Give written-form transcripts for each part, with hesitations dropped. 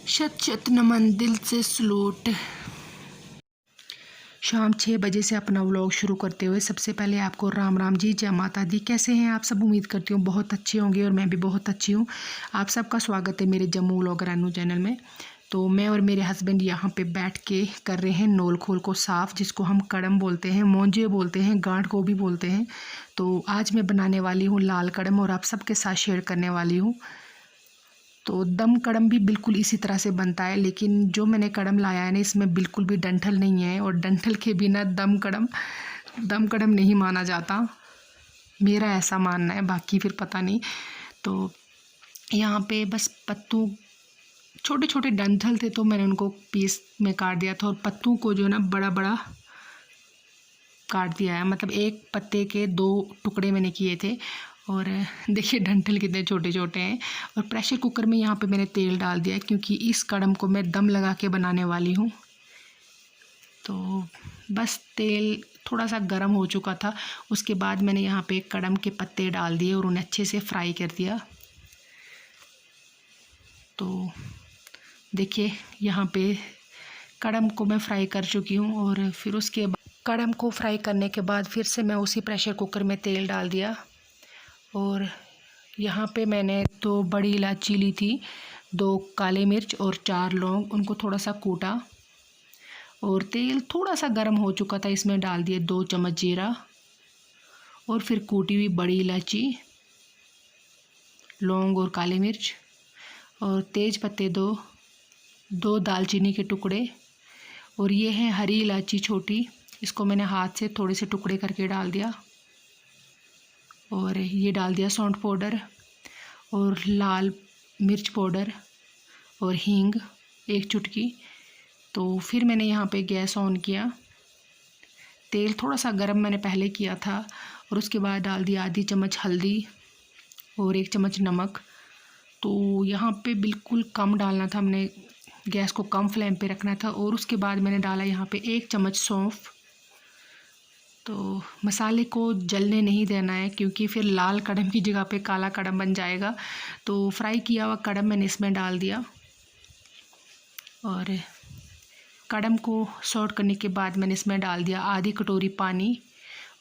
शत शत नमन दिल से सलूट। शाम 6 बजे से अपना व्लॉग शुरू करते हुए सबसे पहले आपको राम राम जी, जय माता दी। कैसे हैं आप सब? उम्मीद करती हूँ बहुत अच्छे होंगे और मैं भी बहुत अच्छी हूँ। आप सबका स्वागत है मेरे जम्मू व्लॉगर अनु चैनल में। तो मैं और मेरे हस्बैंड यहाँ पे बैठ के कर रहे हैं नोल खोल को साफ़, जिसको हम कड़म बोलते हैं, मोंजे बोलते हैं, गांठ गोभी बोलते हैं। तो आज मैं बनाने वाली हूँ लाल कड़म और आप सबके साथ शेयर करने वाली हूँ। तो दम कड़म भी बिल्कुल इसी तरह से बनता है, लेकिन जो मैंने कड़म लाया है ना, इसमें बिल्कुल भी डंठल नहीं है और डंठल के बिना दम कड़म नहीं माना जाता। मेरा ऐसा मानना है, बाकी फिर पता नहीं। तो यहाँ पे बस पत्तों, छोटे छोटे डंठल थे तो मैंने उनको पीस में काट दिया था और पत्तों को जो है ना बड़ा बड़ा काट दिया है। मतलब एक पत्ते के 2 टुकड़े मैंने किए थे। और देखिए डंठल कितने छोटे छोटे हैं। और प्रेशर कुकर में यहाँ पे मैंने तेल डाल दिया क्योंकि इस कड़म को मैं दम लगा के बनाने वाली हूँ। तो बस तेल थोड़ा सा गर्म हो चुका था। उसके बाद मैंने यहाँ पे कड़म के पत्ते डाल दिए और उन्हें अच्छे से फ्राई कर दिया। तो देखिए यहाँ पे कड़म को मैं फ्राई कर चुकी हूँ। और फिर उसके बाद कड़म को फ्राई करने के बाद फिर से मैं उसी प्रेशर कुकर में तेल डाल दिया। और यहाँ पे मैंने 2 बड़ी इलायची ली थी, 2 काले मिर्च और 4 लौंग, उनको थोड़ा सा कूटा। और तेल थोड़ा सा गर्म हो चुका था, इसमें डाल दिए 2 चम्मच जीरा और फिर कूटी हुई बड़ी इलायची, लौंग और काली मिर्च और तेज पत्ते 2 दालचीनी के टुकड़े। और ये है हरी इलायची छोटी, इसको मैंने हाथ से थोड़े से टुकड़े करके डाल दिया। और ये डाल दिया सौंठ पाउडर और लाल मिर्च पाउडर और हींग 1 चुटकी। तो फिर मैंने यहाँ पे गैस ऑन किया। तेल थोड़ा सा गरम मैंने पहले किया था। और उसके बाद डाल दिया आधी चम्मच हल्दी और 1 चम्मच नमक। तो यहाँ पे बिल्कुल कम डालना था, हमने गैस को कम फ्लेम पे रखना था। और उसके बाद मैंने डाला यहाँ पे 1 चम्मच सौंफ। तो मसाले को जलने नहीं देना है क्योंकि फिर लाल कड़म की जगह पे काला कड़म बन जाएगा। तो फ्राई किया हुआ कड़म मैंने इसमें डाल दिया। और कड़म को सॉट करने के बाद मैंने इसमें डाल दिया आधी कटोरी पानी।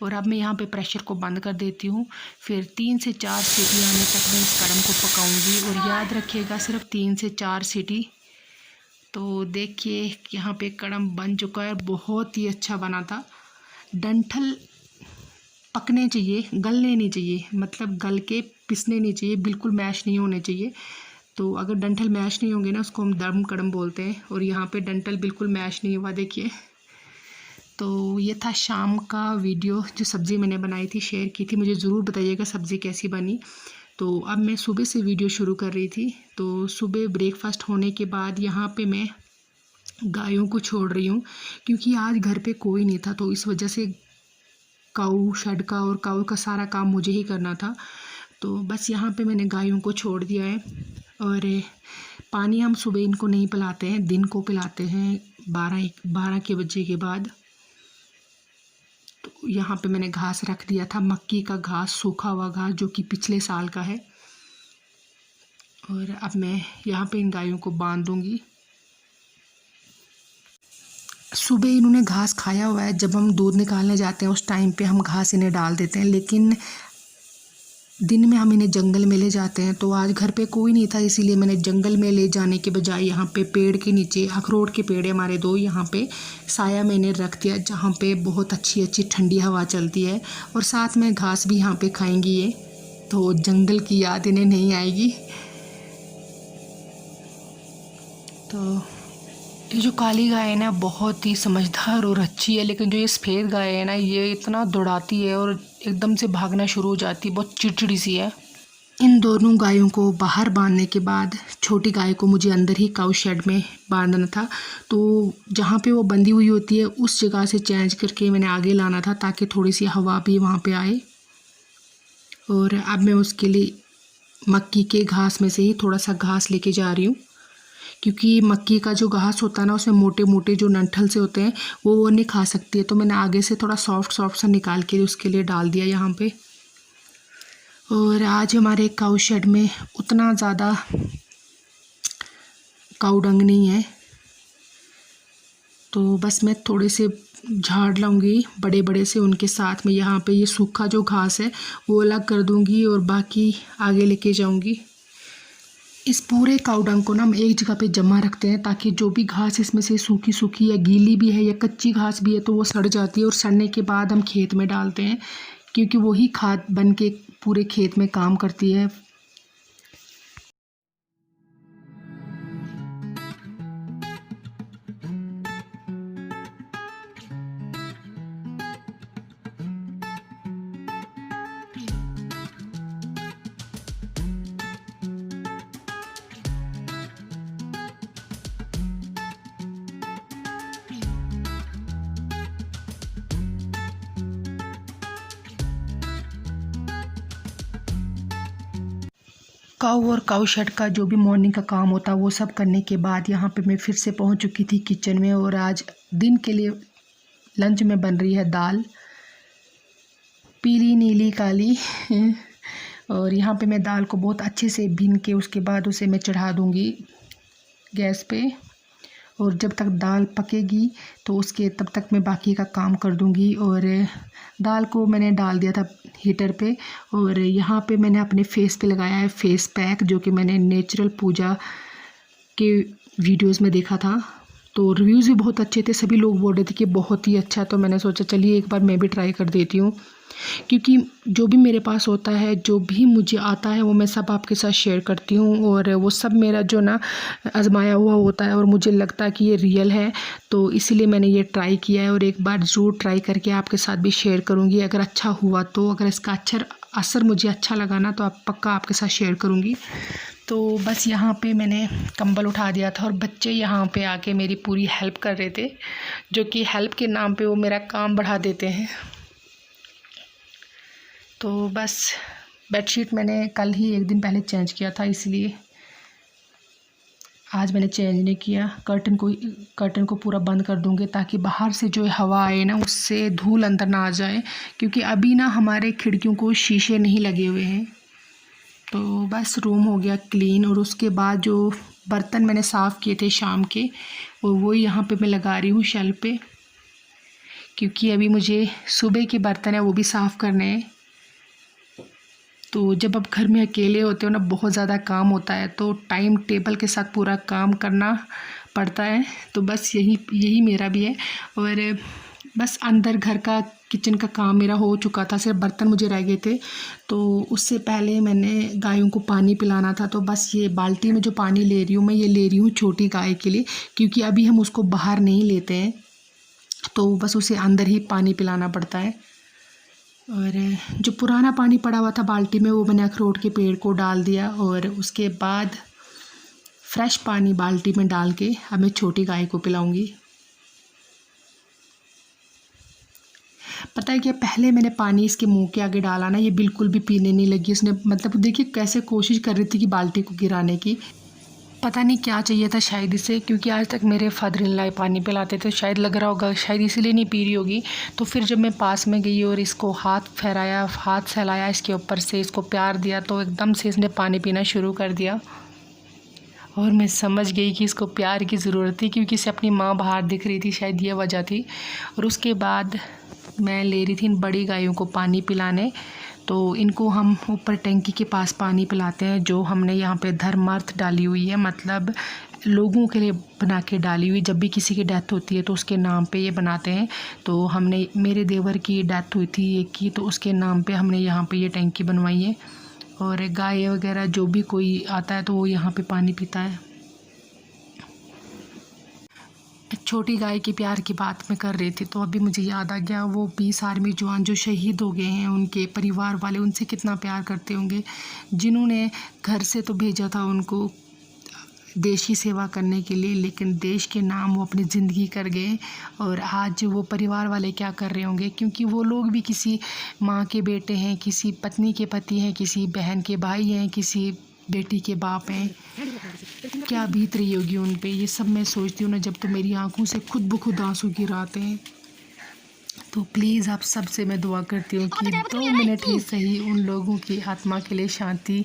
और अब मैं यहाँ पे प्रेशर को बंद कर देती हूँ। फिर 3 से 4 सीटी आने तक मैं इस कड़म को पकाऊंगी। और याद रखिएगा सिर्फ 3 से 4 सीटी। तो देखिए यहाँ पे कड़म बन चुका है, बहुत ही अच्छा बना था। डंठल पकने चाहिए, गलने नहीं चाहिए, मतलब गल के पिसने नहीं चाहिए, बिल्कुल मैश नहीं होने चाहिए। तो अगर डंठल मैश नहीं होंगे ना, उसको हम दम कड़म बोलते हैं। और यहाँ पे डंठल बिल्कुल मैश नहीं हुआ, देखिए। तो ये था शाम का वीडियो, जो सब्ज़ी मैंने बनाई थी शेयर की थी। मुझे ज़रूर बताइएगा सब्ज़ी कैसी बनी। तो अब मैं सुबह से वीडियो शुरू कर रही थी। तो सुबह ब्रेकफास्ट होने के बाद यहाँ पे मैं गायों को छोड़ रही हूँ क्योंकि आज घर पे कोई नहीं था। तो इस वजह से काऊ शेड का और काऊ का सारा काम मुझे ही करना था। तो बस यहाँ पे मैंने गायों को छोड़ दिया है। और पानी हम सुबह इनको नहीं पिलाते हैं, दिन को पिलाते हैं 12 के बजे के बाद। तो यहाँ पे मैंने घास रख दिया था, मक्की का घास, सूखा हुआ घास जो कि पिछले साल का है। और अब मैं यहाँ पे इन गायों को बांध दूँगी। सुबह इन्होंने घास खाया हुआ है, जब हम दूध निकालने जाते हैं उस टाइम पे हम घास इन्हें डाल देते हैं, लेकिन दिन में हम इन्हें जंगल में ले जाते हैं। तो आज घर पे कोई नहीं था, इसीलिए मैंने जंगल में ले जाने के बजाय यहाँ पे पेड़ के नीचे, अखरोट के पेड़ है हमारे 2, यहाँ पे साया में इन्हें रख दिया, जहाँ पे बहुत अच्छी अच्छी ठंडी हवा चलती है। और साथ में घास भी यहाँ पे खाएंगी ये, तो जंगल की याद इन्हें नहीं आएगी। तो ये जो काली गाय है ना, बहुत ही समझदार और अच्छी है, लेकिन जो ये सफ़ेद गाय है ना, ये इतना दौड़ाती है और एकदम से भागना शुरू हो जाती है, बहुत चिड़चिड़ी सी है। इन दोनों गायों को बाहर बांधने के बाद छोटी गाय को मुझे अंदर ही काऊ शेड में बांधना था। तो जहाँ पे वो बंधी हुई होती है उस जगह से चेंज करके मैंने आगे लाना था, ताकि थोड़ी सी हवा भी वहाँ पे आए। और अब मैं उसके लिए मक्की के घास में से ही थोड़ा सा घास लेके जा रही हूँ, क्योंकि मक्की का जो घास होता है ना, उसमें मोटे मोटे जो डंठल से होते हैं वो नहीं खा सकती है। तो मैंने आगे से थोड़ा सॉफ्ट सॉफ्ट सा निकाल के उसके लिए डाल दिया यहाँ पे। और आज हमारे काऊ शेड में उतना ज़्यादा काऊ डंग नहीं है। तो बस मैं थोड़े से झाड़ लाऊंगी बड़े बड़े से, उनके साथ में यहाँ पे ये सूखा जो घास है वो अलग कर दूंगी और बाकी आगे लेके जाऊंगी। इस पूरे काऊ डंग को ना हम एक जगह पे जमा रखते हैं ताकि जो भी घास इसमें से सूखी सूखी या गीली भी है या कच्ची घास भी है तो वो सड़ जाती है, और सड़ने के बाद हम खेत में डालते हैं क्योंकि वही खाद बन के पूरे खेत में काम करती है। काऊ और काऊ शेड का जो भी मॉर्निंग का काम होता है वो सब करने के बाद यहाँ पे मैं फिर से पहुँच चुकी थी किचन में, और आज दिन के लिए लंच में बन रही है दाल पीली नीली काली और यहाँ पे मैं दाल को बहुत अच्छे से भीन के उसके बाद उसे मैं चढ़ा दूँगी गैस पे, और जब तक दाल पकेगी तो उसके तब तक मैं बाकी का काम कर दूँगी। और दाल को मैंने डाल दिया था हीटर पे, और यहाँ पे मैंने अपने फेस पे लगाया है फेस पैक जो कि मैंने नेचुरल पूजा के वीडियोस में देखा था। तो रिव्यूज़ भी बहुत अच्छे थे, सभी लोग बोल रहे थे कि बहुत ही अच्छा, तो मैंने सोचा चलिए एक बार मैं भी ट्राई कर देती हूँ, क्योंकि जो भी मेरे पास होता है जो भी मुझे आता है वो मैं सब आपके साथ शेयर करती हूँ, और वो सब मेरा जो ना आजमाया हुआ होता है और मुझे लगता है कि ये रियल है, तो इसीलिए मैंने ये ट्राई किया है और एक बार ज़रूर ट्राई करके आपके साथ भी शेयर करूँगी। अगर अच्छा हुआ तो, अगर इसका असर मुझे अच्छा लगा ना तो आप पक्का आपके साथ शेयर करूँगी। तो बस यहाँ पे मैंने कंबल उठा दिया था और बच्चे यहाँ पे आके मेरी पूरी हेल्प कर रहे थे, जो कि हेल्प के नाम पे वो मेरा काम बढ़ा देते हैं। तो बस बेडशीट मैंने कल ही एक दिन पहले चेंज किया था, इसलिए आज मैंने चेंज नहीं किया। कर्टन को पूरा बंद कर दूँगी ताकि बाहर से जो हवा आए ना उससे धूल अंदर ना आ जाए, क्योंकि अभी ना हमारे खिड़कियों को शीशे नहीं लगे हुए हैं। तो बस रूम हो गया क्लीन, और उसके बाद जो बर्तन मैंने साफ़ किए थे शाम के और वो यहाँ पे मैं लगा रही हूँ शेल्फ पे, क्योंकि अभी मुझे सुबह के बर्तन है वो भी साफ़ करने हैं। तो जब आप घर में अकेले होते हो ना बहुत ज़्यादा काम होता है, तो टाइम टेबल के साथ पूरा काम करना पड़ता है। तो बस यही मेरा भी है। और बस अंदर घर का किचन का काम मेरा हो चुका था, सिर्फ बर्तन मुझे रह गए थे। तो उससे पहले मैंने गायों को पानी पिलाना था, तो बस ये बाल्टी में जो पानी ले रही हूँ मैं, ये ले रही हूँ छोटी गाय के लिए, क्योंकि अभी हम उसको बाहर नहीं लेते हैं, तो बस उसे अंदर ही पानी पिलाना पड़ता है। और जो पुराना पानी पड़ा हुआ था बाल्टी में वो मैंने अखरोट के पेड़ को डाल दिया, और उसके बाद फ्रेश पानी बाल्टी में डाल के अब मैं छोटी गाय को पिलाऊंगी। पता है क्या, पहले मैंने पानी इसके मुंह के आगे डाला ना, ये बिल्कुल भी पीने नहीं लगी। इसने मतलब देखिए कैसे कोशिश कर रही थी कि बाल्टी को गिराने की, पता नहीं क्या चाहिए था शायद इसे, क्योंकि आज तक मेरे फादर इन लॉ पानी पिलाते थे, शायद लग रहा होगा शायद इसीलिए नहीं पी रही होगी। तो फिर जब मैं पास में गई और इसको हाथ फैलाया इसके ऊपर से, इसको प्यार दिया, तो एकदम से इसने पानी पीना शुरू कर दिया। और मैं समझ गई कि इसको प्यार की ज़रूरत थी, क्योंकि इसे अपनी माँ बाहर दिख रही थी, शायद ये वजह थी। और उसके बाद मैं ले रही थी इन बड़ी गायों को पानी पिलाने। तो इनको हम ऊपर टंकी के पास पानी पिलाते हैं, जो हमने यहाँ पे धर्मार्थ डाली हुई है, मतलब लोगों के लिए बना के डाली हुई। जब भी किसी की डेथ होती है तो उसके नाम पे ये बनाते हैं। तो हमने, मेरे देवर की डेथ हुई थी एक की, तो उसके नाम पे हमने यहाँ पे ये टंकी बनवाई है। और गाय वगैरह जो भी कोई आता है तो वो यहाँ पे पानी पीता है। छोटी गाय के प्यार की बात मैं कर रही थी, तो अभी मुझे याद आ गया वो 20 आर्मी जवान जो शहीद हो गए हैं, उनके परिवार वाले उनसे कितना प्यार करते होंगे, जिन्होंने घर से तो भेजा था उनको देश की सेवा करने के लिए, लेकिन देश के नाम वो अपनी ज़िंदगी कर गए। और आज वो परिवार वाले क्या कर रहे होंगे, क्योंकि वो लोग भी किसी माँ के बेटे हैं, किसी पत्नी के पति हैं, किसी बहन के भाई हैं, किसी बेटी के बाप हैं। क्या बीत रही होगी उन पे, ये सब मैं सोचती हूँ ना जब, तो मेरी आंखों से खुद ब खुद आंसू गिर आते हैं। तो प्लीज़ आप सबसे मैं दुआ करती हूँ कि 2 मिनट ही सही उन लोगों की आत्मा के लिए शांति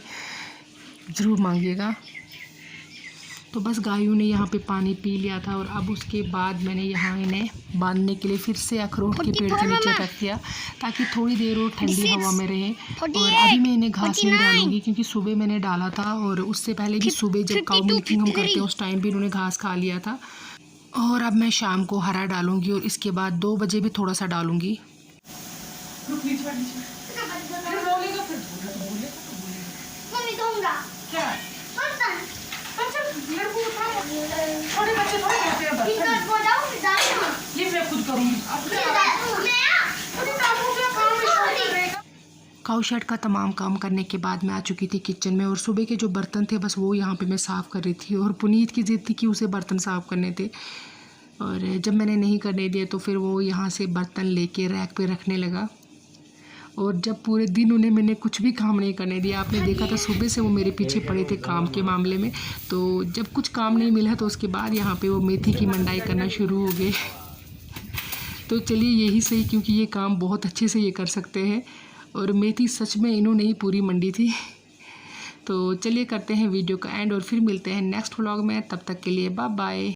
ज़रूर मांगिएगा। तो बस गायों ने यहाँ पे पानी पी लिया था और अब उसके बाद मैंने यहाँ इन्हें बांधने के लिए फिर से अखरोट के पेड़ के नीचे रख दिया ताकि थोड़ी देर और ठंडी हवा में रहे। और अभी मैं इन्हें घास नहीं डालूंगी क्योंकि सुबह मैंने डाला था और उससे पहले भी सुबह जब काऊ मिल्किंग हम करते हैं उस टाइम भी इन्होंने घास खा लिया था। और अब मैं शाम को हरा डालूंगी और इसके बाद 2 बजे भी थोड़ा सा डालूंगी। ये मैं खुद करूंगी। काऊ शेड का तमाम काम करने के बाद मैं आ चुकी थी किचन में और सुबह के जो बर्तन थे बस वो यहाँ पे मैं साफ़ कर रही थी। और पुनीत की ज़िद थी कि उसे बर्तन साफ़ करने थे और जब मैंने नहीं करने दिए तो फिर वो यहाँ से बर्तन लेके रैक पे रखने लगा। और जब पूरे दिन उन्हें मैंने कुछ भी काम नहीं करने दिया, आपने देखा था सुबह से वो मेरे पीछे पड़े थे काम के मामले में। तो जब कुछ काम नहीं मिला तो उसके बाद यहाँ पे वो मेथी की मंडाई करना शुरू हो गए। तो चलिए यही सही, क्योंकि ये काम बहुत अच्छे से ये कर सकते हैं और मेथी सच में इन्होंने ही पूरी मंडी थी। तो चलिए करते हैं वीडियो का एंड और फिर मिलते हैं नेक्स्ट व्लॉग में। तब तक के लिए बाय बाय।